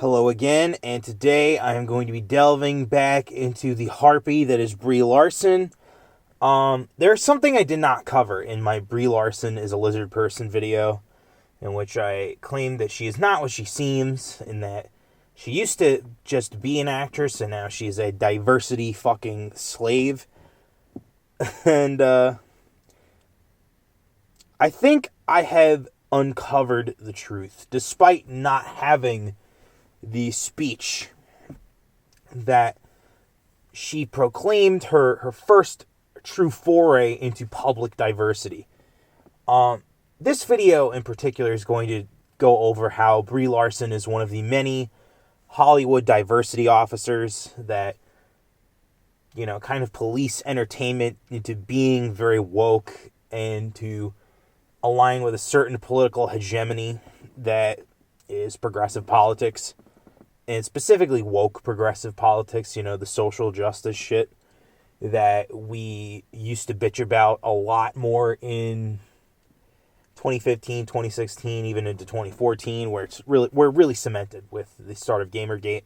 Hello again, and today I am going to be delving back into the harpy that is Brie Larson. There's something I did not cover in my Brie Larson is a lizard person video, in which I claimed that she is not what she seems, and that she used to just be an actress, and now she is a diversity fucking slave. And, I think I have uncovered the truth, despite not having the speech that she proclaimed her first true foray into public diversity. This video in particular is going to go over how Brie Larson is one of the many Hollywood diversity officers that, kind of police entertainment into being very woke and to align with a certain political hegemony that is progressive politics. And specifically woke progressive politics, the social justice shit that we used to bitch about a lot more in 2015, 2016, even into 2014, where we're really cemented with the start of Gamergate.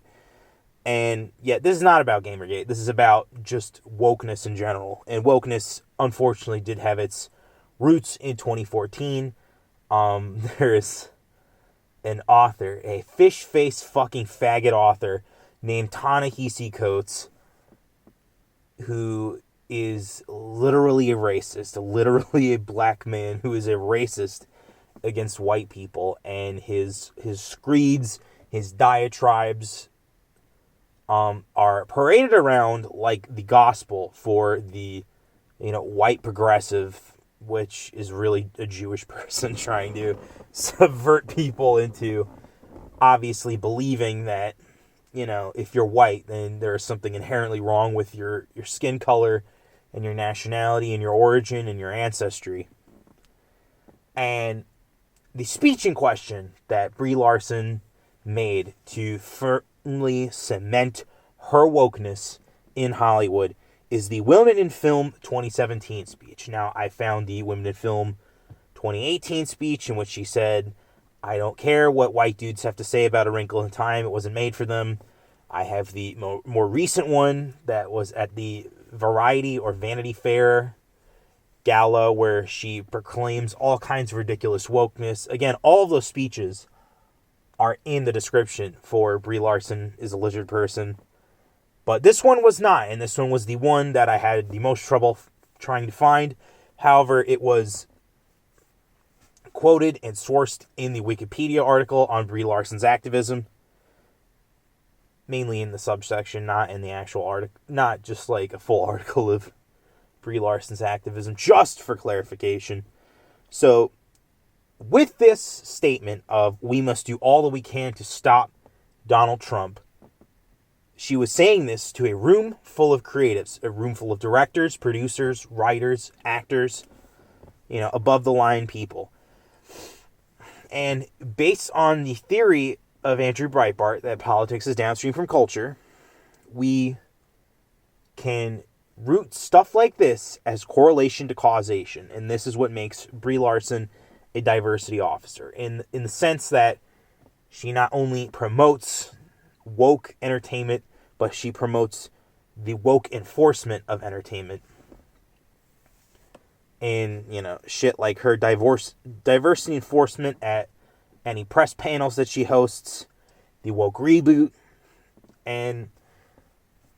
And yet, this is not about Gamergate. This is about just wokeness in general. And wokeness, unfortunately, did have its roots in 2014. There's an author, a fish-face fucking faggot author named Ta-Nehisi Coates, who is literally a racist, literally a black man who is a racist against white people, and his screeds, his diatribes are paraded around like the gospel for the white progressive, which is really a Jewish person trying to subvert people into obviously believing that, if you're white, then there's something inherently wrong with your skin color and your nationality and your origin and your ancestry. And the speech in question that Brie Larson made to firmly cement her wokeness in Hollywood is the Women in Film 2017 speech. Now, I found the Women in Film 2018 speech in which she said, "I don't care what white dudes have to say about A Wrinkle in Time. It wasn't made for them." I have the more recent one that was at the Variety or Vanity Fair gala where she proclaims all kinds of ridiculous wokeness. Again, all of those speeches are in the description for Brie Larson is a Lizard Person. But this one was not, and this one was the one that I had the most trouble trying to find. However, it was quoted and sourced in the Wikipedia article on Brie Larson's activism, mainly in the subsection, not in the actual article, not just like a full article of Brie Larson's activism, just for clarification. So, with this statement of we must do all that we can to stop Donald Trump, she was saying this to a room full of creatives, a room full of directors, producers, writers, actors, above the line people. And based on the theory of Andrew Breitbart that politics is downstream from culture, we can root stuff like this as correlation to causation. And this is what makes Brie Larson a diversity officer. In the sense that she not only promotes woke entertainment, but she promotes the woke enforcement of entertainment. And, shit like her diversity enforcement at any press panels that she hosts, the woke reboot. And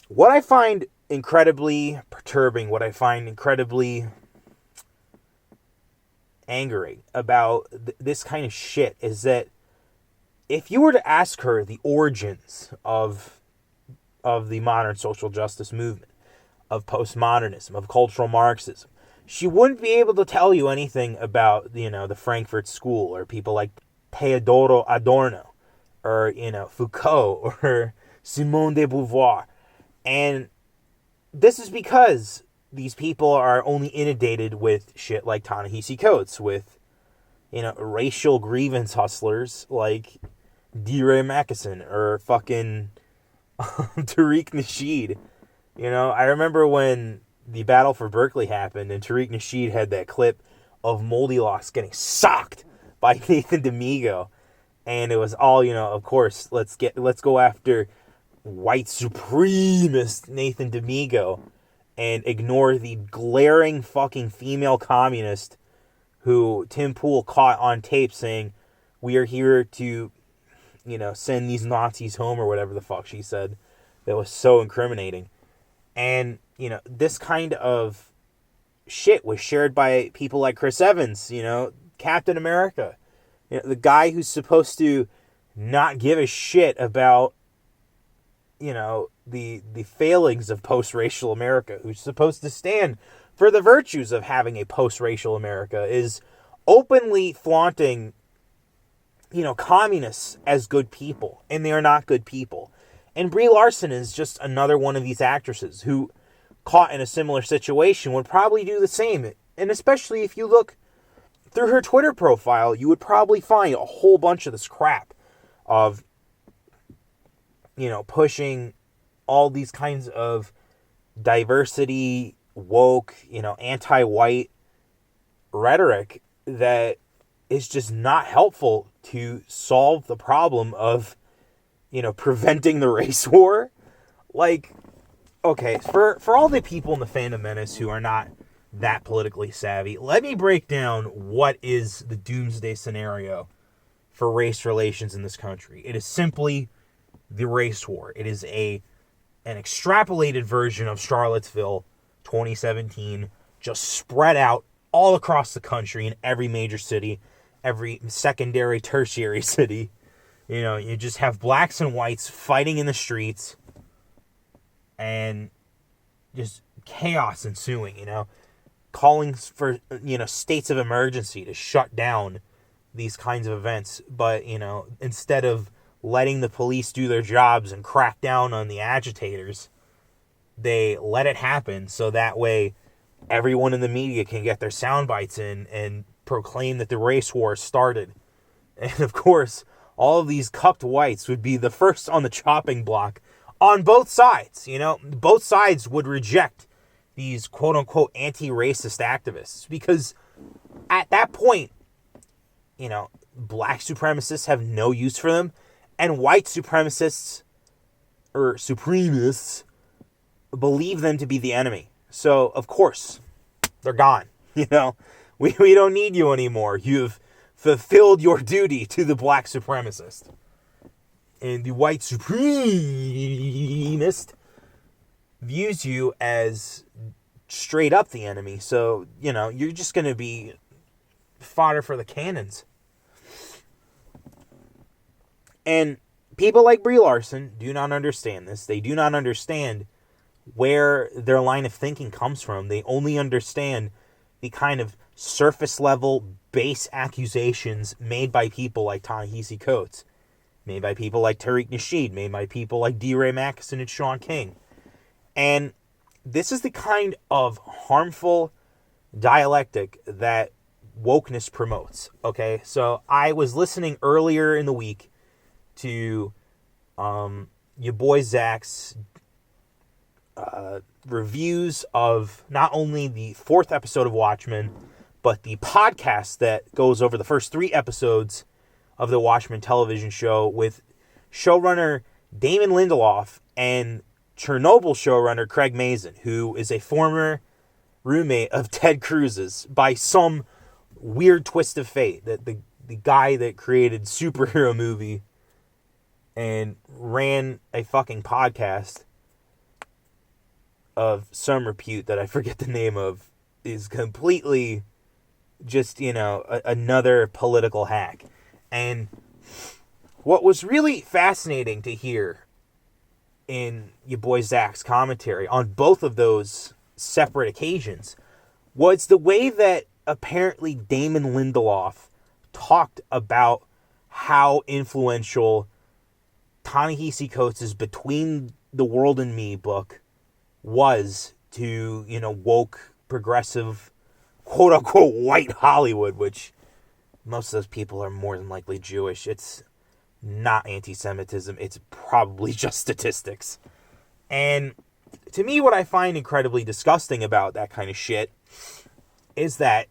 what I find incredibly perturbing, what I find incredibly angering about this kind of shit is that if you were to ask her the origins of the modern social justice movement, of postmodernism, of cultural Marxism, she wouldn't be able to tell you anything about, the Frankfurt School or people like Theodoro Adorno or, Foucault or Simone de Beauvoir. And this is because these people are only inundated with shit like Ta-Nehisi Coates, with, racial grievance hustlers like D-Ray Mackison or fucking Tariq Nasheed. I remember when the Battle for Berkeley happened and Tariq Nasheed had that clip of Moldy Locks getting socked by Nathan D'Amigo. And it was all, of course, let's go after white supremacist Nathan D'Amigo and ignore the glaring fucking female communist who Tim Pool caught on tape saying, we are here to, send these Nazis home, or whatever the fuck she said. That was so incriminating. And, this kind of shit was shared by people like Chris Evans, Captain America. The guy who's supposed to not give a shit about, the failings of post-racial America, who's supposed to stand for the virtues of having a post-racial America, is openly flaunting, communists as good people, and they are not good people. And Brie Larson is just another one of these actresses who, caught in a similar situation, would probably do the same. And especially if you look through her Twitter profile, you would probably find a whole bunch of this crap of, pushing all these kinds of diversity, woke, anti-white rhetoric that is just not helpful to solve the problem of, preventing the race war. Like, okay, for all the people in the Fandom Menace who are not that politically savvy, let me break down what is the doomsday scenario for race relations in this country. It is simply the race war. It is an extrapolated version of Charlottesville 2017, just spread out all across the country in every major city, every secondary, tertiary city. You just have blacks and whites fighting in the streets and just chaos ensuing, calling for, states of emergency to shut down these kinds of events. But, instead of letting the police do their jobs and crack down on the agitators, they let it happen so that way everyone in the media can get their sound bites in and proclaim that the race war started. And of course, all of these cupped whites would be the first on the chopping block on both sides. Both sides would reject these quote-unquote anti-racist activists because at that point, black supremacists have no use for them, and white supremacists or supremists believe them to be the enemy. So, of course, they're gone. We don't need you anymore. You've fulfilled your duty to the black supremacist. And the white supremacist views you as straight up the enemy. So, you're just going to be fodder for the cannons. And people like Brie Larson do not understand this. They do not understand where their line of thinking comes from. They only understand the kind of surface level base accusations made by people like Ta-Nehisi Coates, made by people like Tariq Nasheed, made by people like D. Ray Mackison and Sean King. And this is the kind of harmful dialectic that wokeness promotes. Okay, so I was listening earlier in the week to your boy Zach's reviews of not only the 4th episode of Watchmen, but the podcast that goes over the first 3 episodes of the Watchmen television show with showrunner Damon Lindelof and Chernobyl showrunner Craig Mazin, who is a former roommate of Ted Cruz's by some weird twist of fate. That the guy that created Superhero Movie and ran a fucking podcast of some repute that I forget the name of is completely just, another political hack. And what was really fascinating to hear in your boy Zach's commentary on both of those separate occasions was the way that apparently Damon Lindelof talked about how influential Ta-Nehisi Coates' Between the World and Me book was to, woke, progressive, quote-unquote white Hollywood, which most of those people are more than likely Jewish. It's not anti-Semitism. It's probably just statistics. And to me, what I find incredibly disgusting about that kind of shit is that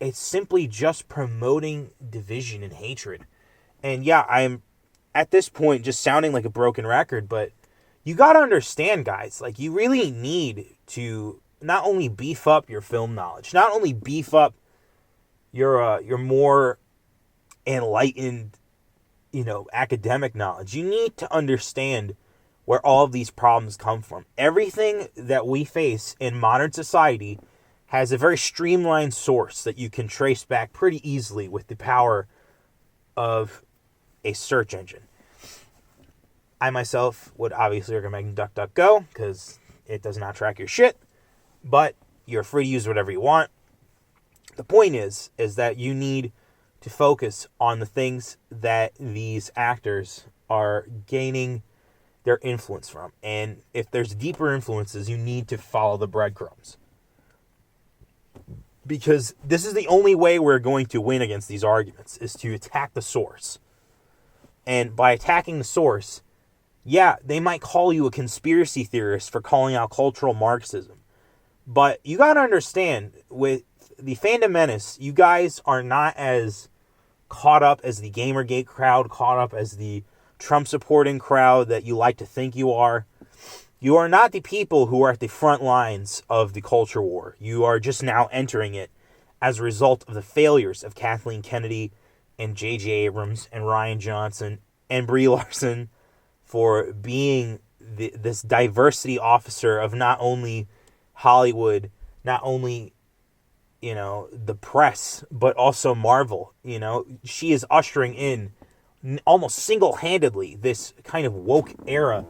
it's simply just promoting division and hatred. And yeah, I'm at this point just sounding like a broken record, but you got to understand, guys, like you really need to not only beef up your film knowledge, not only beef up your more enlightened, academic knowledge. You need to understand where all of these problems come from. Everything that we face in modern society has a very streamlined source that you can trace back pretty easily with the power of a search engine. I myself would obviously recommend DuckDuckGo because it does not track your shit, but you're free to use whatever you want. The point is that you need to focus on the things that these actors are gaining their influence from. And if there's deeper influences, you need to follow the breadcrumbs. Because this is the only way we're going to win against these arguments, is to attack the source. And by attacking the source, yeah, they might call you a conspiracy theorist for calling out cultural Marxism. But you got to understand, with the Fandom Menace, you guys are not as caught up as the Gamergate crowd, caught up as the Trump-supporting crowd that you like to think you are. You are not the people who are at the front lines of the culture war. You are just now entering it as a result of the failures of Kathleen Kennedy and J.J. Abrams and Rian Johnson and Brie Larson for being this diversity officer of not only Hollywood, not only, the press, but also Marvel. She is ushering in almost single-handedly this kind of woke era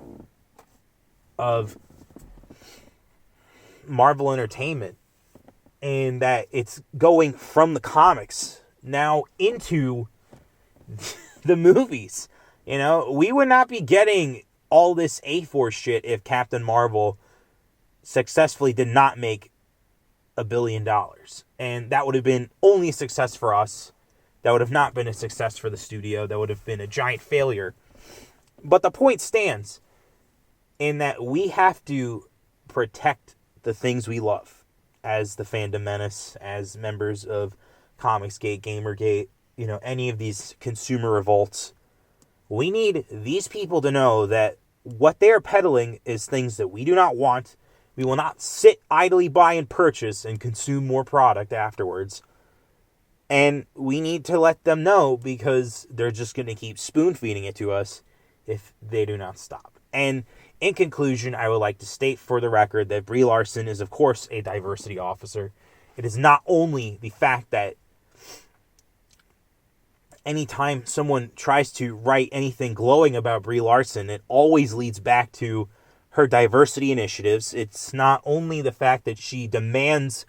of Marvel Entertainment, and that it's going from the comics now into the movies. We would not be getting all this A-Force shit if Captain Marvel successfully did not make $1 billion. And that would have been only a success for us. That would have not been a success for the studio. That would have been a giant failure. But the point stands in that we have to protect the things we love as the Fandom Menace, as members of Comicsgate, Gamergate, any of these consumer revolts. We need these people to know that what they are peddling is things that we do not want. We will not sit idly by and purchase and consume more product afterwards. And we need to let them know, because they're just going to keep spoon-feeding it to us if they do not stop. And in conclusion, I would like to state for the record that Brie Larson is, of course, a diversity officer. It is not only the fact that anytime someone tries to write anything glowing about Brie Larson, it always leads back to her diversity initiatives. It's not only the fact that she demands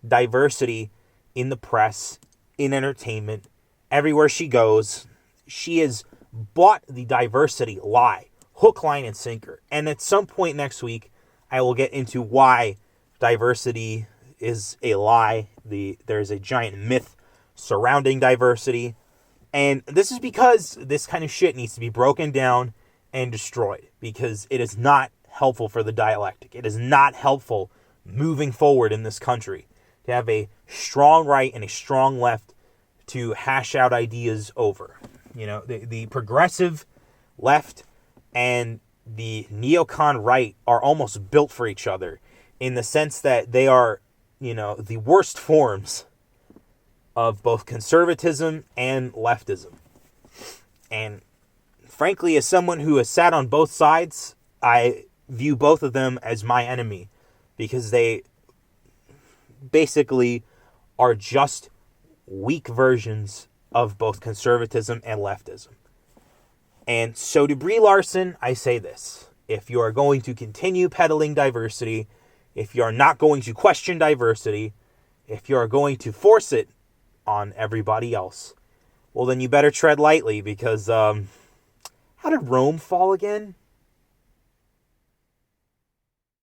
diversity in the press, in entertainment, everywhere she goes. She has bought the diversity lie, hook, line, and sinker. And at some point next week, I will get into why diversity is a lie. There's a giant myth surrounding diversity. And this is because this kind of shit needs to be broken down and destroyed, because it is not helpful for the dialectic. It is not helpful moving forward in this country to have a strong right and a strong left to hash out ideas over. The progressive left and the neocon right are almost built for each other, in the sense that they are, the worst forms of both conservatism and leftism. And frankly, as someone who has sat on both sides, I view both of them as my enemy, because they basically are just weak versions of both conservatism and leftism. And so to Brie Larson, I say this: if you are going to continue peddling diversity, if you are not going to question diversity, if you are going to force it on everybody else, well, then you better tread lightly, because how did Rome fall again?